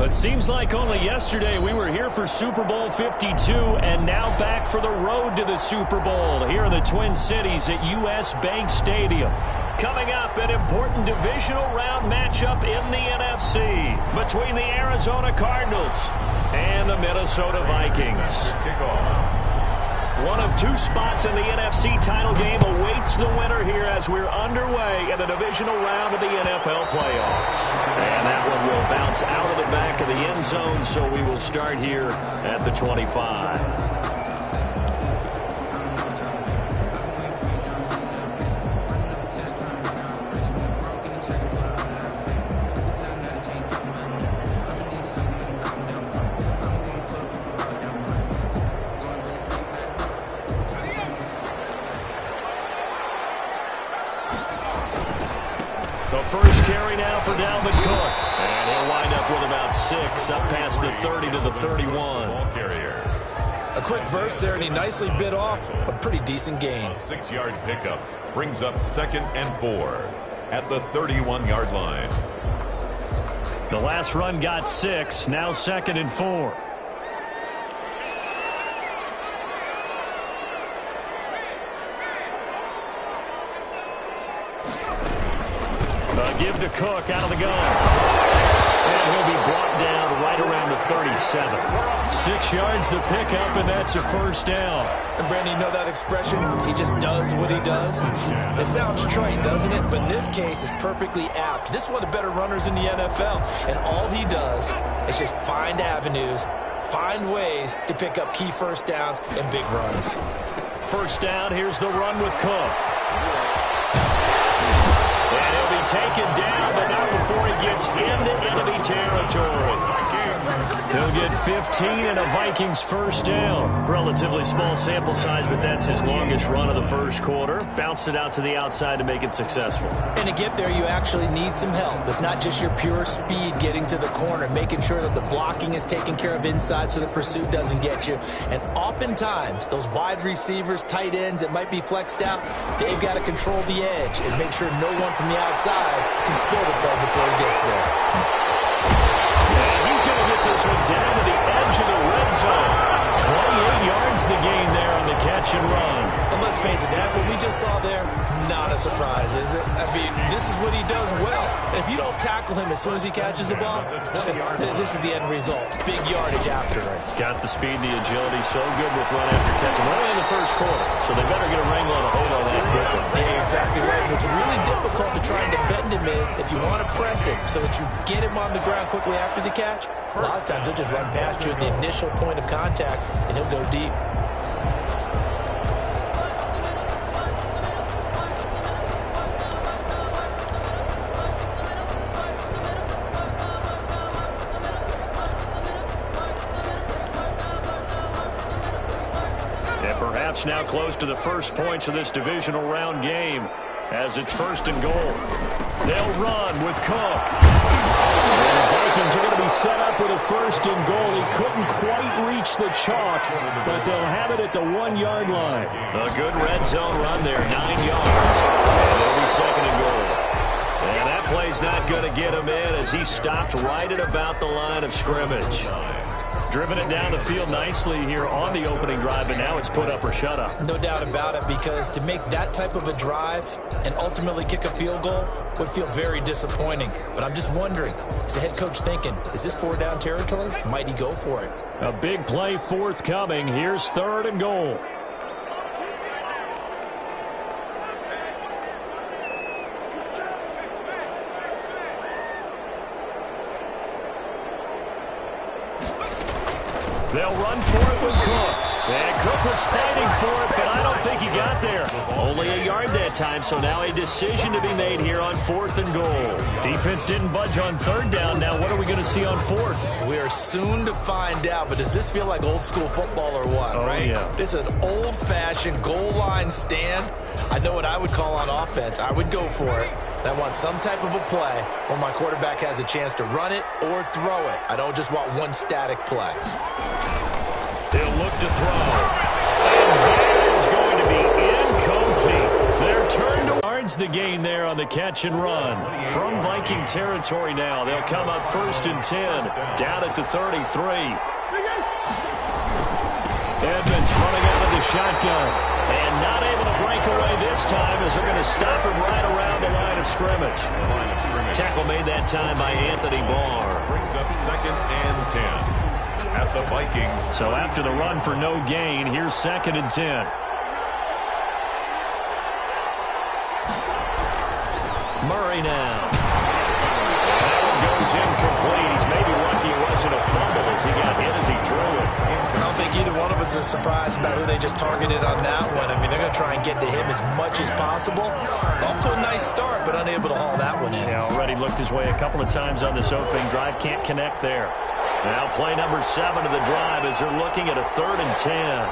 It seems like only yesterday we were here for Super Bowl 52 and now back for the road to the Super Bowl here in the Twin Cities at US Bank Stadium. Coming up, an important divisional round matchup in the NFC between the Arizona Cardinals and the Minnesota Vikings. One of two spots in the NFC title game awaits the winner here as we're underway in the divisional round of the NFL playoffs. And that one will bounce out of the back of the end zone, so we will start here at the 25. The first carry now for Dalvin Cook. And he'll wind up with about 6, up past the 30 to the 31. Ball carrier. A quick burst there, and he nicely bit off a pretty decent gain. A 6-yard pickup brings up 2nd and 4 at the 31-yard line. The last run got 6, now 2nd and 4. Give to Cook out of the gun. And he'll be brought down right around the 37. 6 yards the pickup, and that's a first down. And Brandon, you know that expression? He just does what he does. It sounds trite, doesn't it? But in this case, it's perfectly apt. This is one of the better runners in the NFL. And all he does is just find avenues, find ways to pick up key first downs and big runs. First down, here's the run with Cook. And he'll be taken down, but not before he gets into enemy territory. He'll get 15 and a Vikings first down. Relatively small sample size, but that's his longest run of the first quarter. Bounced it out to the outside to make it successful. And to get there, you actually need some help. It's not just your pure speed getting to the corner, making sure that the blocking is taken care of inside so the pursuit doesn't get you. And oftentimes, those wide receivers, tight ends that might be flexed out, they've got to control the edge and make sure no one from the outside can spoil the play before he gets there. He's going to get this one down to the edge of the red zone. 28 yards the gain there on the catch and run. And let's face it, that what we just saw there, not a surprise, is it? I mean, this is what he does well. And if you don't tackle him as soon as he catches the ball, this is the end result. Big yardage after it. Got the speed, the agility, so good with run after catch. We're only in the first quarter, so they better get a wrangle on a hold on that quickly. Yeah, exactly right. What's really difficult to try and defend him is if you want to press him so that you get him on the ground quickly after the catch, a lot of times he'll just run past you at the initial point of contact, and he'll go deep. And perhaps now close to the first points of this divisional round game as it's 1st and goal. They'll run with Cook. And the Vikings are going to be set up with a 1st and goal. He couldn't quite reach the chalk, but they'll have it at the 1-yard line. A good red zone run there, 9 yards. And it'll be 2nd and goal. And that play's not going to get him in as he stopped right at about the line of scrimmage. Driven it down the field nicely here on the opening drive, but now it's put up or shut up. No doubt about it, because to make that type of a drive and ultimately kick a field goal would feel very disappointing. But I'm just wondering, is the head coach thinking, is this 4-down territory? Might he go for it? A big play forthcoming. Here's 3rd and goal. They'll run for it with Cook. And Cook was fighting for it, but I don't think he got there. Only a yard that time, so now a decision to be made here on 4th and goal. Defense didn't budge on 3rd down. Now what are we going to see on 4th? We are soon to find out, but does this feel like old school football or what, right? Yeah. This is an old-fashioned goal line stand. I know what I would call on offense. I would go for it. I want some type of a play where my quarterback has a chance to run it or throw it. I don't just want one static play. He'll look to throw. And that is going to be incomplete. They're turned to yards the gain there on the catch and run. From Viking territory now, they'll come up 1st and 10, down at the 33. Edmonds running out of the shotgun, and not able to break away this time as they're going to stop him right around the line of scrimmage. Tackle made that time by Anthony Barr. Brings up 2nd and 10 at the Vikings. So after the run for no gain, here's 2nd and 10. Murray now. That one goes incomplete. He's maybe lucky it wasn't a fumble as he got hit as he threw it. I don't think either one of us is surprised about who they just targeted on that one. I mean, they're going to try and get to him as much as possible. Off to a nice start, but unable to haul that one in. Yeah, already looked his way a couple of times on this opening drive. Can't connect there. Now play number 7 of the drive as they're looking at a 3rd and 10.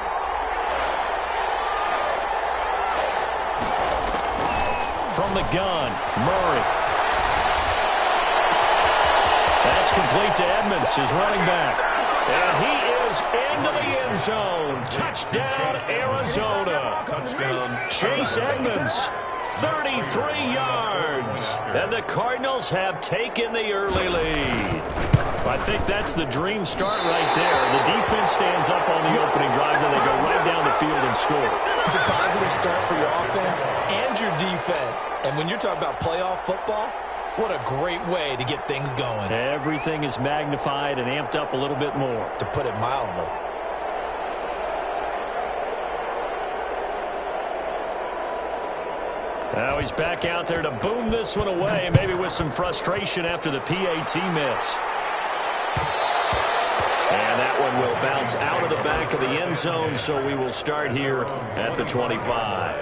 From the gun, Murray. That's complete to Edmonds, his running back. And he is into the end zone. Touchdown, Arizona. Touchdown. Chase Edmonds, 33 yards. And the Cardinals have taken the early lead. I think that's the dream start right there. The defense stands up on the opening drive, then they go right down the field and score. It's a positive start for your offense and your defense. And when you're talking about playoff football, what a great way to get things going. Everything is magnified and amped up a little bit more. To put it mildly. Now he's back out there to boom this one away, maybe with some frustration after the PAT miss. And that one will bounce out of the back of the end zone, so we will start here at the 25.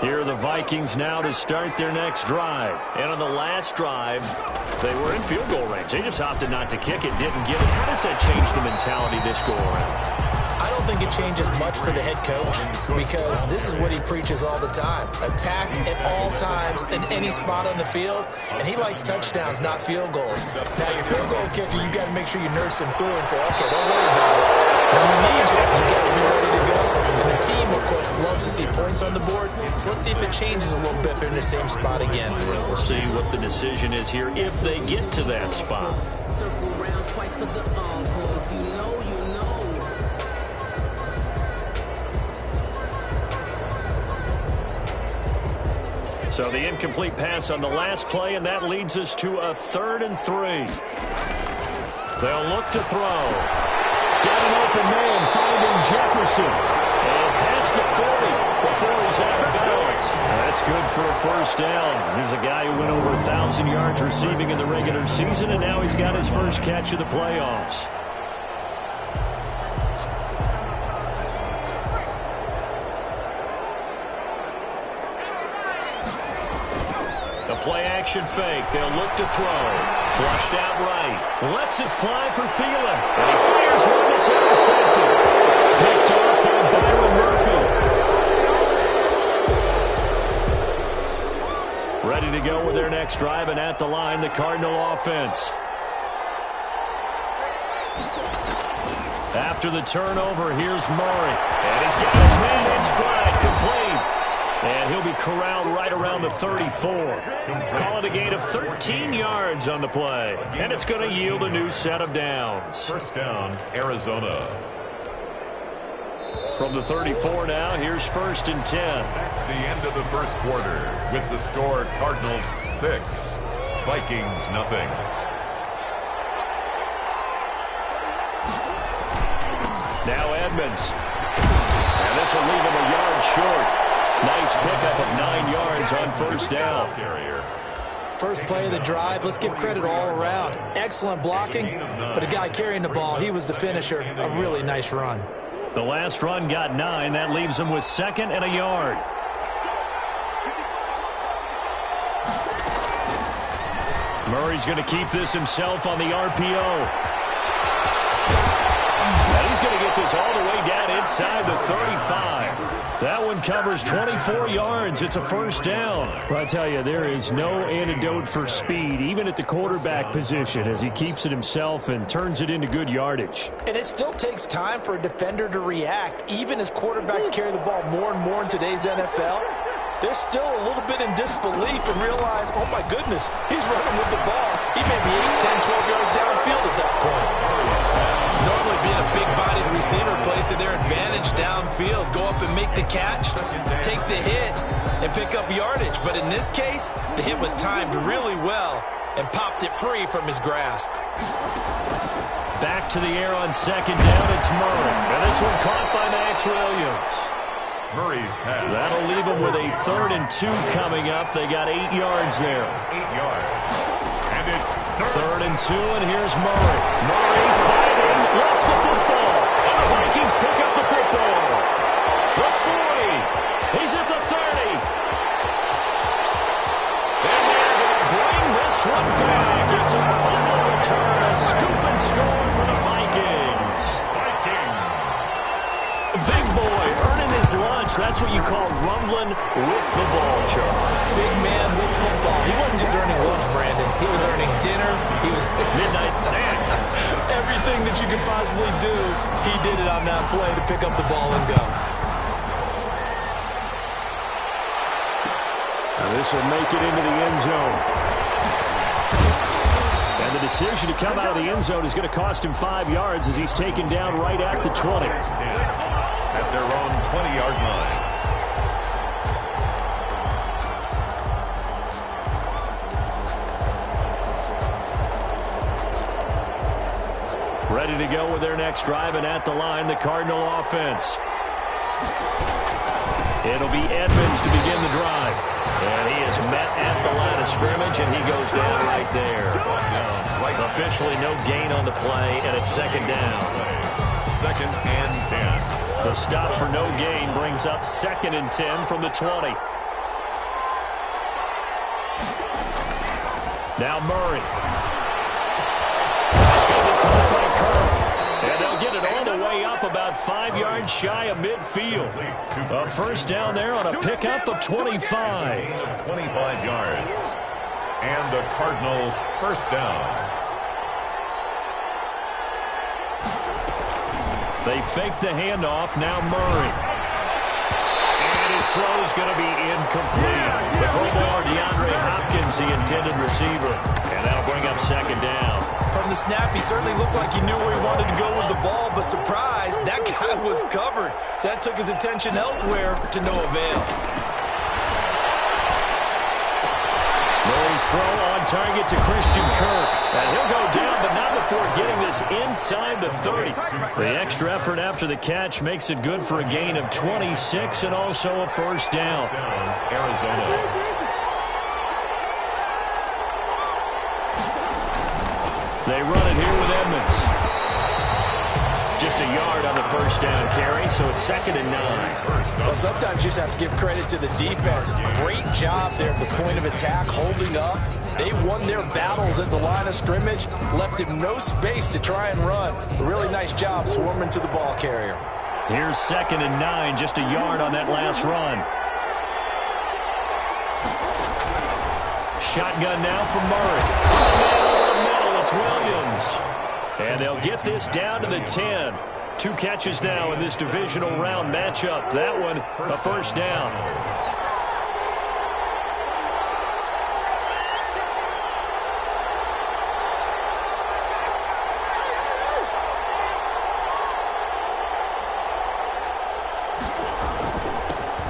Here are the Vikings now to start their next drive. And on the last drive, they were in field goal range. They just opted not to kick it, didn't get it. How does that change the mentality this go around? I don't think it changes much for the head coach because this is what he preaches all the time. Attack at all times in any spot on the field, and he likes touchdowns, not field goals. Now, your field goal kicker, you got to make sure you nurse him through and say, okay, don't worry about it. When we need you, you got to be ready to go. And the team, of course, loves to see points on the board, so let's see if it changes a little bit if they're in the same spot again. We'll see what the decision is here if they get to that spot. Circle round twice for the encore. If you know, you know. So the incomplete pass on the last play, and that leads us to a 3rd and 3. They'll look to throw. Got an open man, finding Jefferson. And past the 40 before he's out of bounds. That's good for a 1st down. Here's a guy who went over 1,000 yards receiving in the regular season, and now he's got his first catch of the playoffs. Play-action fake. They'll look to throw. Flushed out right. Lets it fly for Thielen. And he fires one that's intercepted. Picked off by Byron Murphy. Ready to go with their next drive, and at the line, the Cardinal offense. After the turnover, here's Murray. And he's got his man in stride, complete. And he'll be corralled right around the 34. Call it a gain of 13 yards on the play. And it's going to yield a new set of downs. 1st down, Arizona. From the 34 now, here's 1st and 10. That's the end of the 1st quarter. With the score, Cardinals 6, Vikings nothing. Now Edmonds. And this will leave him a yard short. Nice pickup of 9 yards on 1st down. First play of the drive, let's give credit all around. Excellent blocking, but a guy carrying the ball, he was the finisher. A really nice run. The last run got 9. That leaves him with 2nd and a yard. Murray's going to keep this himself on the RPO. And he's going to get this all the way down inside the 35. That one covers 24 yards. It's a first down. Well, I tell you, there is no antidote for speed, even at the quarterback position, as he keeps it himself and turns it into good yardage. And it still takes time for a defender to react. Even as quarterbacks carry the ball more and more in today's NFL, they're still a little bit in disbelief and realize, oh my goodness, he's running with the ball. He may be 8, 10, 12 yards downfield at that point. Normally being a big-bodied receiver plays to their advantage downfield. Go up and make the catch, take the hit, and pick up yardage. But in this case, the hit was timed really well and popped it free from his grasp. Back to the air on second down, it's Murray. And this one caught by Max Williams. Murray's pass. That'll leave them with a 3rd and 2 coming up. They got 8 yards there. 8 yards. And it's 3rd and 2, and here's Murray. Murray fighting, lost the football. And the Vikings pick up the football. The 40. He's at the 30. And they're going to bring this one back. It's a final return, a scoop and score for the Vikings. Big boy earning his lunch. That's what you call rumbling with the ball, Charles. Big man with football. He wasn't just earning lunch, Brandon. He was earning dinner. He was Midnight snack. Everything that you could possibly do, he did it on that play to pick up the ball and go. Now this will make it into the end zone. And the decision to come out of the end zone is going to cost him 5 yards as he's taken down right at the 20. At their own 20-yard line. Ready to go with their next drive, and at the line, the Cardinal offense. It'll be Edmonds to begin the drive. And he is met at the line of scrimmage, and he goes down right there. Officially no gain on the play, and it's second down. 2nd and 10. The stop for no gain brings up 2nd and 10 from the 20. Now Murray. That's going to be caught by Kirk. And they'll get it all the way up about 5 yards shy of midfield. A first down there on a pickup of 25. 25 yards. And a Cardinal first down. They fake the handoff. Now Murray. And his throw is going to be incomplete. The Pro Bowler DeAndre Hopkins, the intended receiver. And that'll bring up second down. From the snap, he certainly looked like he knew where he wanted to go with the ball, but surprise, that guy was covered. So that took his attention elsewhere to no avail. Murray's throw on target to Christian Kirk. And he'll go down, but not before getting this inside the 30. The extra effort after the catch makes it good for a gain of 26 and also a first down. Arizona. They run it here with Edmonds. Just a yard on the first down carry, so it's 2nd and 9. Well, sometimes you just have to give credit to the defense. Great job there at the point of attack, holding up. They won their battles at the line of scrimmage, left him no space to try and run. A really nice job swarming to the ball carrier. Here's 2nd and 9, just a yard on that last run. Shotgun now for Murray. It's Williams. And they'll get this down to the 10. 2 catches now in this divisional round matchup. That one, a first down.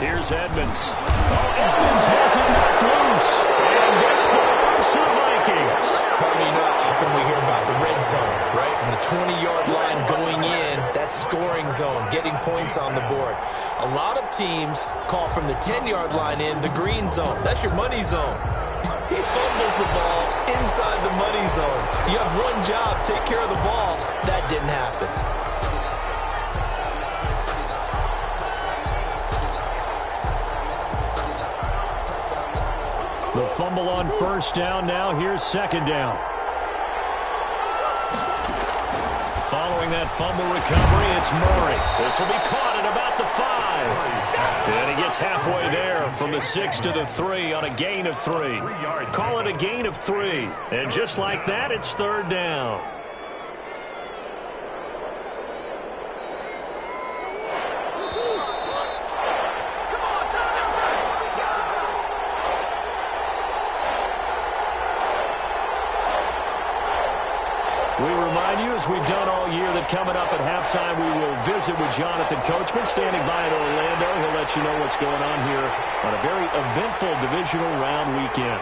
Here's Edmonds. Oh, Edmonds has it knocked loose. And this belongs to the Vikings. Pardon me, often we hear about the red zone, right? From the 20-yard line going in, that's scoring zone, getting points on the board. A lot of teams call from the 10-yard line in the green zone. That's your money zone. He fumbles the ball inside the money zone. You have one job, take care of the ball. That didn't happen. The fumble on first down. Now here's second down. Following Throwing that fumble recovery, it's Murray. This will be caught at about the 5. And he gets halfway there from the 6 to the 3 on a gain of 3. Call it a gain of 3. And just like that, it's third down. We remind you, as we've done all year, that coming up at halftime, we will visit with Jonathan Coachman, standing by in Orlando. He'll let you know what's going on here on a very eventful divisional round weekend.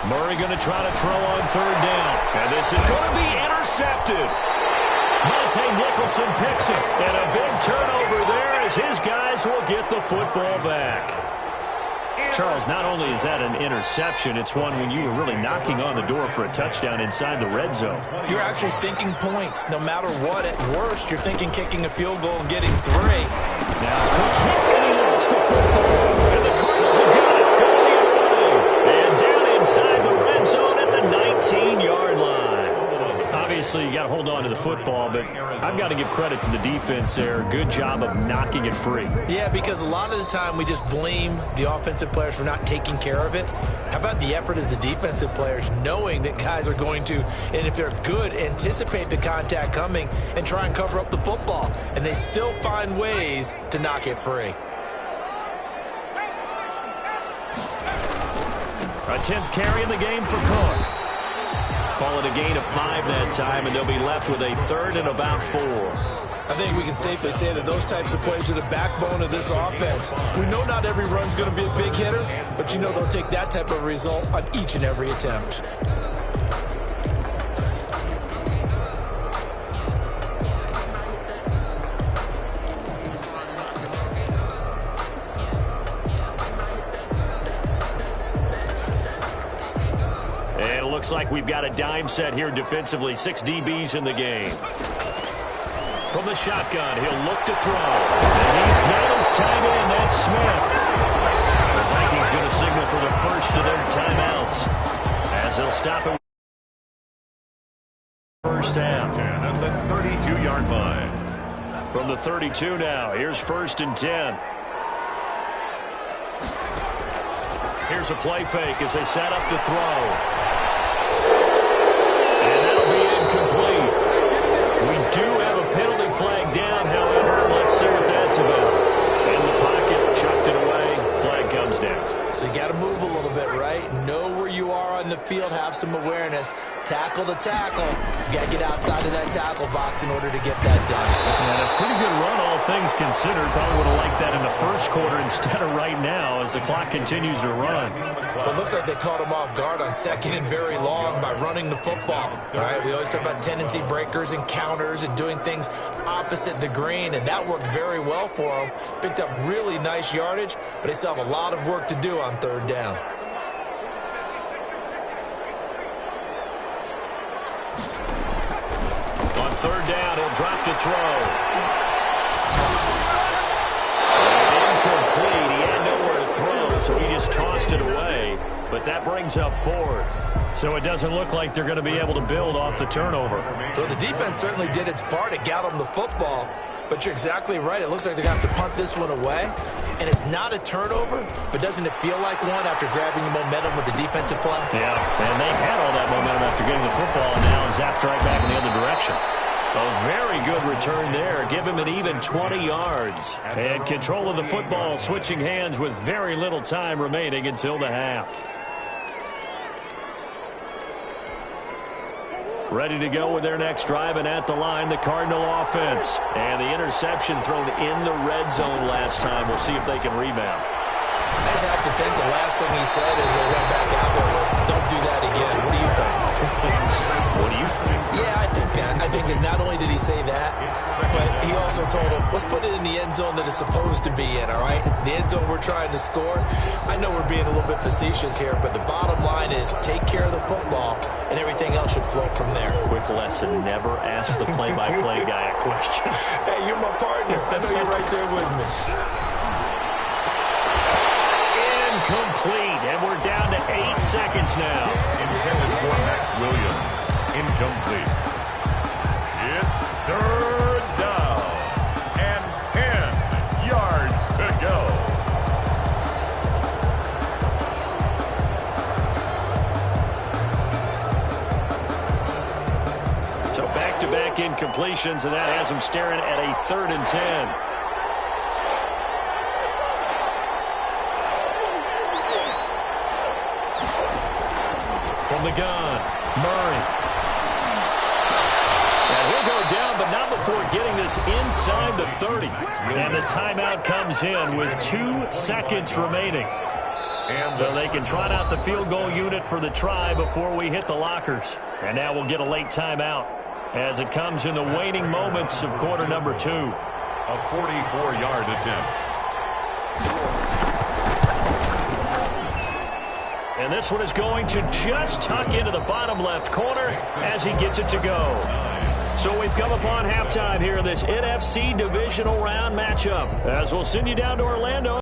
Murray going to try to throw on third down. And this is going to be intercepted. Monte Nicholson picks it. And a big turnover there as his guys will get the football back. Charles, not only is that an interception, it's one when you were really knocking on the door for a touchdown inside the red zone. You're actually thinking points. No matter what, at worst, you're thinking kicking a field goal and getting 3. Now, quick hit, and he lost the football. And the Cardinals have got it going the other way. And down inside the red zone at the 19-yard line. Obviously, you got to hold on to the football, but I've got to give credit to the defense there. Good job of knocking it free. Yeah, because a lot of the time we just blame the offensive players for not taking care of it. How about the effort of the defensive players knowing that guys are going to, and if they're good, anticipate the contact coming and try and cover up the football. And they still find ways to knock it free. A 10th carry in the game for Cook. Call it a gain of 5 that time, and they'll be left with a third and about 4. I think we can safely say that those types of plays are the backbone of this offense. We know not every run's going to be a big hitter, but you know they'll take that type of result on each and every attempt. Looks like we've got a dime set here defensively. 6 DBs in the game. From the shotgun, he'll look to throw. And he's got his tight end. That's Smith. The Vikings going to signal for the first of their timeouts as they'll stop it. First down. At the 32-yard line. From the 32 now. Here's 1st and 10. Here's a play fake as they set up to throw. Incomplete. We do have a penalty flag down, however. Let's see what that's about. In the pocket, chucked it away. Flag comes down. So you got to move a little bit, right? Know where you are on the field. Have some awareness. Tackle to tackle. You got to get outside of that tackle box in order to get that done. And a pretty good run, all things considered. Probably would have liked that in the first quarter instead of right now as the clock continues to run. Well, it looks like they caught him off guard on 2nd and very long by running the football. All right, we always talk about tendency breakers and counters and doing things opposite the green, and that worked very well for them. Picked up really nice yardage, but they still have a lot of work to do on 3rd down. On 3rd down, he'll drop to throw. Incomplete. He had nowhere to throw, so he just tossed it away. But that brings up 4th. So it doesn't look like they're going to be able to build off the turnover. Well, the defense certainly did its part. It got them the football. But you're exactly right. It looks like they're going to have to punt this one away. And it's not a turnover, but doesn't it feel like one after grabbing the momentum with the defensive play? Yeah, and they had all that momentum after getting the football, and now zapped right back in the other direction. A very good return there. Give him an even 20 yards. And control of the football, switching hands with very little time remaining until the half. Ready to go with their next drive, and at the line, the Cardinal offense. And the interception thrown in the red zone last time. We'll see if they can rebound. I just have to think the last thing he said as they went back out there was, don't do that again. What do you think? What do you think? Yeah, I think that. I think that not only did he say that, but he also told him, let's put it in the end zone that it's supposed to be in, all right? The end zone we're trying to score. I know we're being a little bit facetious here, but the bottom line is take care of the football, and everything else should flow from there. Quick lesson, never ask the play-by-play guy a question. Hey, you're my partner. I know you're right there with me. Incomplete, and we're down to 8 seconds now. Intended for Max Williams. Incomplete. Third down and 10 yards to go. So back-to-back incompletions, and that has him staring at a 3rd and 10. From the gun, Murray. And he'll go down, but not before getting this inside the 30. And the timeout comes in with 2 seconds remaining. So they can trot out the field goal unit for the try before we hit the lockers. And now we'll get a late timeout as it comes in the waning moments of quarter number 2. A 44-yard attempt. And this one is going to just tuck into the bottom left corner as he gets it to go. So we've come upon halftime here in this NFC divisional round matchup. As we'll send you down to Orlando.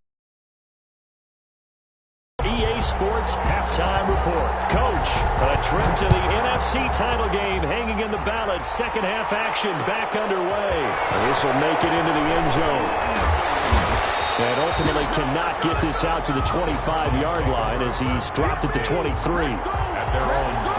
EA Sports halftime report. Coach, a trip to the NFC title game hanging in the balance. Second half action back underway. This will make it into the end zone. And ultimately cannot get this out to the 25-yard line as he's dropped at the 23. At their own